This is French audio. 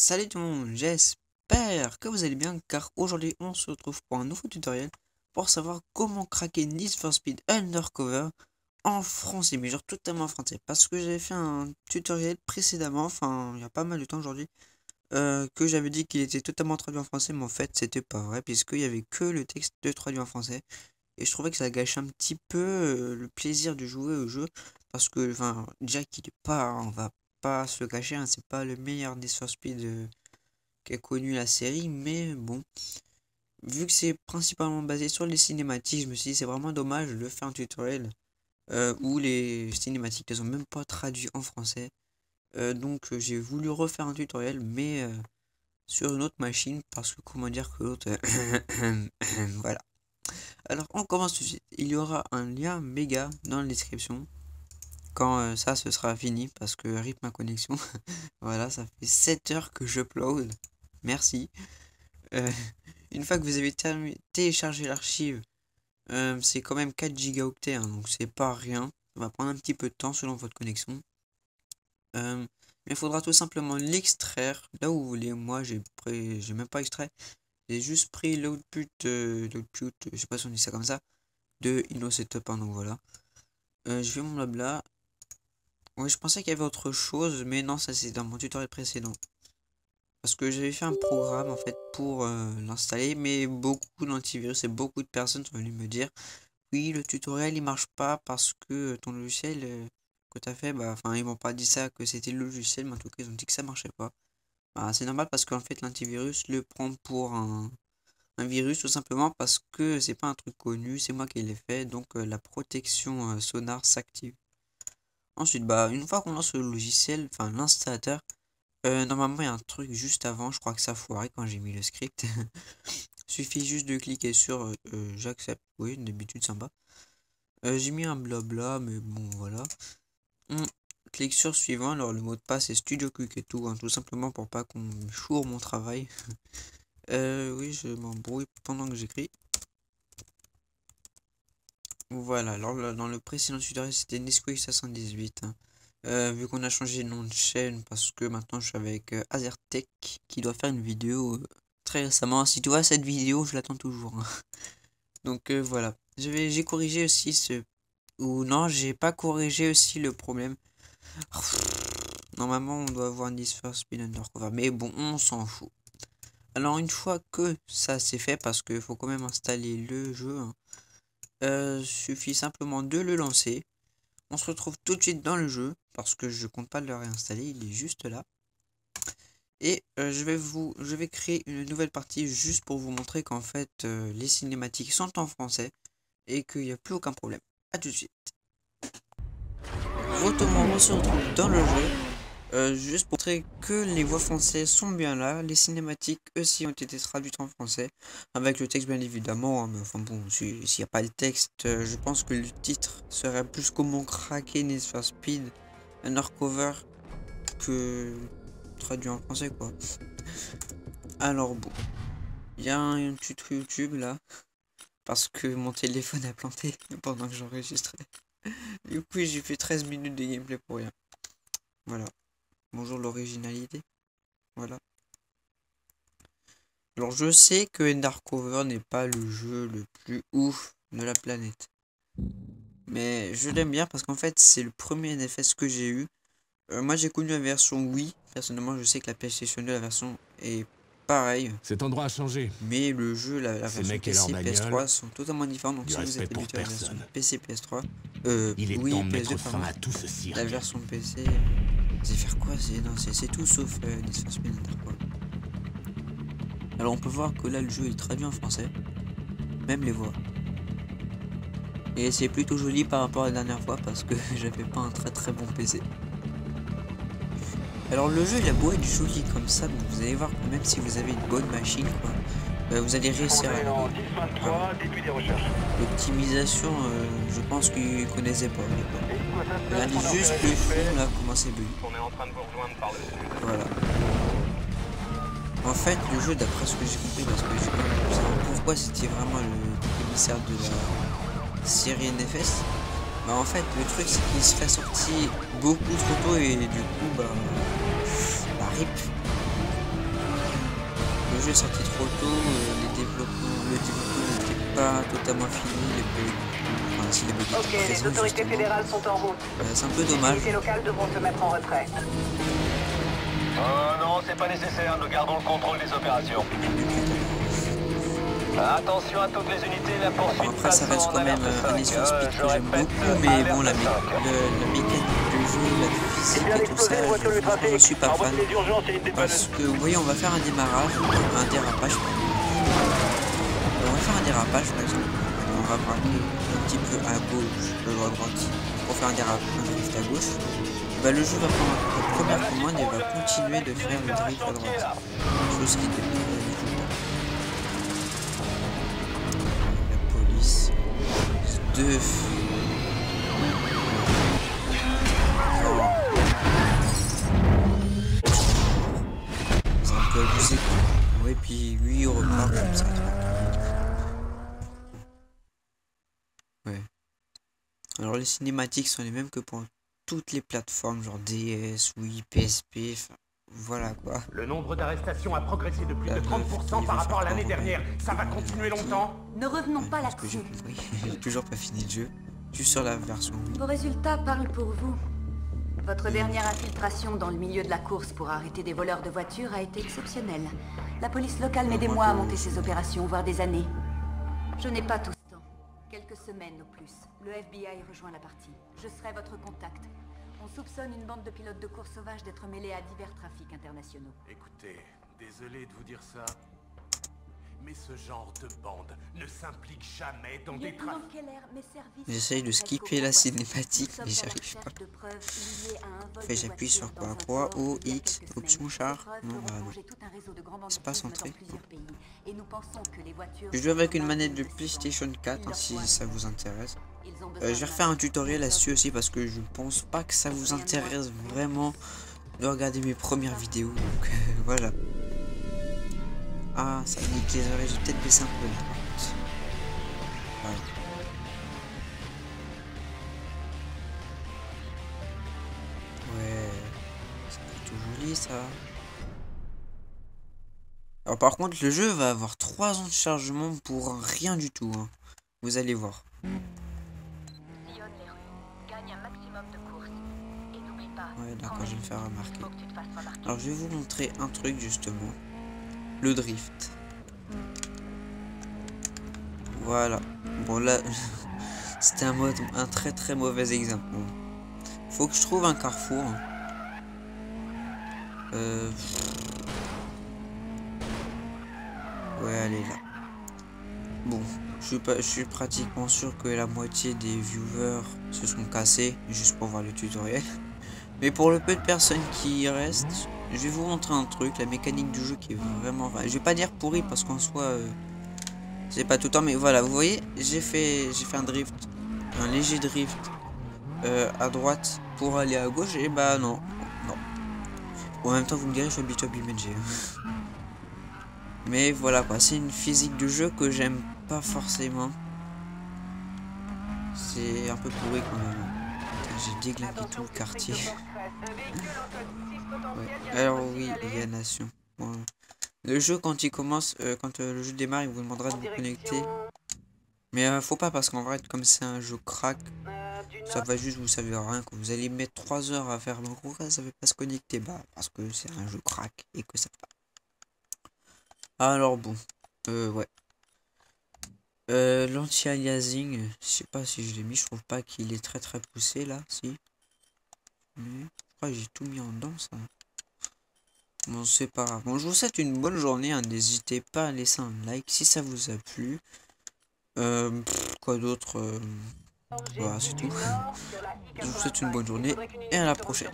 Salut tout le monde, j'espère que vous allez bien car aujourd'hui on se retrouve pour un nouveau tutoriel pour savoir comment craquer Need for Speed Undercover en français, mais genre totalement en français, parce que j'avais fait un tutoriel précédemment, enfin il y a pas mal de temps aujourd'hui, que j'avais dit qu'il était totalement traduit en français, mais en fait c'était pas vrai puisqu'il y avait que le texte de traduit en français et je trouvais que ça gâchait un petit peu le plaisir de jouer au jeu parce que enfin déjà qu'il est pas, on va pas se le cacher, hein, c'est pas le meilleur Need for Speed qui a connu la série, mais bon, vu que c'est principalement basé sur les cinématiques, je me suis dit c'est vraiment dommage de faire un tutoriel où les cinématiques ne sont même pas traduites en français. Donc j'ai voulu refaire un tutoriel, mais sur une autre machine, parce que comment dire que l'autre... voilà. Alors on commence tout de suite. Il y aura un lien méga dans la description. Quand ça ce sera fini, parce que rip ma connexion. Voilà, ça fait 7 heures que j'upload. Merci. Euh, une fois que vous avez téléchargé l'archive, c'est quand même 4 gigaoctets, hein, donc c'est pas rien. Ça va prendre un petit peu de temps selon votre connexion. Mais il faudra tout simplement l'extraire là où vous voulez. Moi, j'ai même pas extrait. J'ai juste pris l'output, je sais pas si on dit ça comme ça, de InnoSetup, hein, donc voilà. Je fais mon blabla. Ouais, je pensais qu'il y avait autre chose, mais non, ça c'est dans mon tutoriel précédent. Parce que j'avais fait un programme en fait pour l'installer, mais beaucoup d'antivirus et beaucoup de personnes sont venues me dire oui, le tutoriel il marche pas parce que ton logiciel que tu as fait, bah enfin ils m'ont pas dit ça que c'était le logiciel, mais en tout cas ils ont dit que ça marchait pas. Bah, c'est normal parce qu'en fait l'antivirus le prend pour un virus tout simplement parce que c'est pas un truc connu, c'est moi qui l'ai fait, donc la protection Sonar s'active. Ensuite, bah une fois qu'on lance le logiciel, enfin l'installateur. Normalement, il y a un truc juste avant, je crois que ça a foiré quand j'ai mis le script. Suffit juste de cliquer sur j'accepte, oui, d'habitude sympa. J'ai mis un blabla, mais bon, voilà. On clique sur suivant, alors le mot de passe est Studio Quick et tout, hein, tout simplement pour pas qu'on choure mon travail. Oui, je m'embrouille pendant que j'écris. Voilà, alors dans le précédent tutoriel, c'était Nesquik 78. Hein. Vu qu'on a changé de nom de chaîne parce que maintenant je suis avec Azertech qui doit faire une vidéo très récemment. Si tu vois cette vidéo, je l'attends toujours. Hein. Donc voilà. J'ai corrigé aussi ce... Ou non, j'ai pas corrigé aussi le problème. Normalement, on doit avoir Need for Speed Undercover. Mais bon, on s'en fout. Alors une fois que ça c'est fait, parce qu'il faut quand même installer le jeu, hein, suffit simplement de le lancer. On se retrouve tout de suite dans le jeu, parce que je compte pas le réinstaller, il est juste là. Et je vais créer une nouvelle partie juste pour vous montrer qu'en fait les cinématiques sont en français et qu'il n'y a plus aucun problème. A tout de suite. Retournons, on se retrouve dans le jeu, juste pour montrer que les voix françaises sont bien là. Les cinématiques aussi ont été traduites en français, avec le texte bien évidemment, hein, mais enfin bon, s'il n'y a pas le texte, je pense que le titre serait plus comment craquer Need for Speed Undercover que traduit en français quoi. Alors bon, il y a un tuto YouTube là, parce que mon téléphone a planté pendant que j'enregistrais. Du coup j'ai fait 13 minutes de gameplay pour rien. Voilà. Bonjour l'originalité. Voilà. Alors je sais que Undercover n'est pas le jeu le plus ouf de la planète. Mais je l'aime bien parce qu'en fait c'est le premier NFS que j'ai eu. Moi j'ai connu la version Wii. Personnellement je sais que la PlayStation 2 la version est pareille. Cet endroit a changé. Mais le jeu, la version PC, PS3 sont totalement différents. Donc si vous êtes habitué à la version PC, PS3, oui, PS2, pardon, à tout ceci, la version PC, c'est faire quoi? C'est tout sauf Need for Speed Undercover. Alors on peut voir que là le jeu est traduit en français, même les voix. Et c'est plutôt joli par rapport à la dernière fois parce que j'avais pas un très bon PC. Alors le jeu il a beau être joli comme ça, mais vous allez voir que même si vous avez une bonne machine, quoi, vous allez réussir à... L'optimisation, je pense qu'ils connaissaient pas. Regardez juste le fond là, comment c'est beau. Voilà. En fait, le jeu, d'après ce que j'ai compris, parce que j'ai pas savoir pourquoi c'était vraiment le commissaire de la série NFS. Bah en fait, le truc c'est qu'il se fait sortir beaucoup trop tôt et du coup, bah RIP. le jeu est sorti trop tôt, le développement n'était pas totalement fini, les bugs, enfin si les bugs étaient Ok, les présents autorités justement. fédérales sont en route. C'est un peu Les dommage. unités locales devront se mettre en retrait. Oh non, c'est pas nécessaire, nous gardons le contrôle des opérations. Attention à toutes les unités, la poursuite Bon, après ça passe reste en quand même alerte un 5. Need for Speed Je que j'aime répète, beaucoup, mais bon la alerte 5. mécanique du jeu, la physique Il vient et tout ça, d'exploser une voiture du franchement, je suis trafic. pas fan. Envoyez les urgences et une Parce dépanneuse. que vous voyez on va faire un démarrage, un dérapage. On va faire un dérapage par exemple. On va braquer un petit peu à gauche, à droite, pour faire un drift à gauche. Bah, le jeu va prendre la première commande et va continuer de faire le drift à droite. Chose qui devient la police. Deux. C'est un peu abusé quoi. Ouais, puis lui il repart comme ça. Ouais. Alors les cinématiques sont les mêmes que pour toutes les plateformes, genre DS, Wii, PSP, enfin voilà quoi. Le nombre d'arrestations a progressé de plus La de 30% par rapport à l'année dernière. Ça va continuer longtemps? Ne revenons pas Parce que j'ai là-dessus. compris, j'ai toujours pas fini le jeu. Juste sur la version Wii. Vos résultats parlent pour vous. Votre dernière infiltration dans le milieu de la course pour arrêter des voleurs de voitures a été exceptionnelle. La police locale met des mois à monter ses opérations, voire des années. Je n'ai pas tout ce temps. Quelques semaines au plus. Le FBI rejoint la partie. Je serai votre contact. On soupçonne une bande de pilotes de course sauvages d'être mêlés à divers trafics internationaux. Écoutez, désolé de vous dire ça, mais ce genre de bande ne s'implique jamais dans des Lieutenant trafics. Keller, mes services J'essaye de restent skipper la au courant. cinématique, Nous mais sommes à la j'arrive pas. recherche de preuves liées à un vol Fait, de j'appuie voiture sur dans un quoi, port O, il y a X, quelques option semaines. char. Ces preuves Non, feront bah non. plonger tout un réseau de grands C'est pas banditisme centré. dans plusieurs pays. Et nous pensons que les voitures Je joue avec sont une au manette bas de de ces PlayStation bandes. 4 Ils leur si font ça un vous service. intéresse. Ils ont Je besoin vais d'un refaire un agent tutoriel là-dessus pour aussi parce que je pense pas que ça vous intéresse vraiment de regarder mes premières vidéos. Donc voilà. Ah, ça nique les oreilles, j'ai peut-être baissé un peu là. Ouais. Ouais, c'est plutôt joli ça. Alors par contre, le jeu va avoir 3 ans de chargement pour rien du tout, hein. Vous allez voir. Sillonne les rues, gagne un maximum de courses. Et n'oublie pas, Ouais, d'accord, je vais me faire remarquer. faut que tu te fasses remarquer. Alors je vais vous montrer un truc justement. Le drift. Voilà. Bon là, c'était un très très mauvais exemple. Bon. Faut que je trouve un carrefour. Ouais, allez là. Bon, je suis pratiquement sûr que la moitié des viewers se sont cassés juste pour voir le tutoriel. Mais pour le peu de personnes qui y restent, je vais vous montrer un truc, la mécanique du jeu qui est vraiment... Enfin, je vais pas dire pourri parce qu'en soi, c'est pas tout le temps, mais voilà, vous voyez, j'ai fait un drift, un léger drift à droite pour aller à gauche, et bah non, non. Bon, en même temps, vous me direz, je suis habitué à BeamNG. Mais voilà quoi, c'est une physique de jeu que j'aime pas forcément. C'est un peu pourri quand même. J'ai déglingué tout le quartier. Ouais. Alors oui, aliénation. Bon. Le jeu quand il commence, quand le jeu démarre, il vous demandera de vous connecter. Mais faut pas parce qu'en vrai, comme c'est un jeu crack, ça va juste vous savez rien. Quand vous allez mettre 3 heures à faire le gros, ça va pas se connecter. Bah parce que c'est un jeu crack et que ça va. Alors bon, ouais. L'anti-aliasing, je sais pas si je l'ai mis, je trouve pas qu'il est très très poussé là, si. Mais je crois que j'ai tout mis en dedans ça. Bon, c'est pas grave. Bon, je vous souhaite une bonne journée, hein. N'hésitez pas à laisser un like si ça vous a plu. Quoi d'autre voilà, c'est tout. Je vous souhaite une bonne journée et à la prochaine.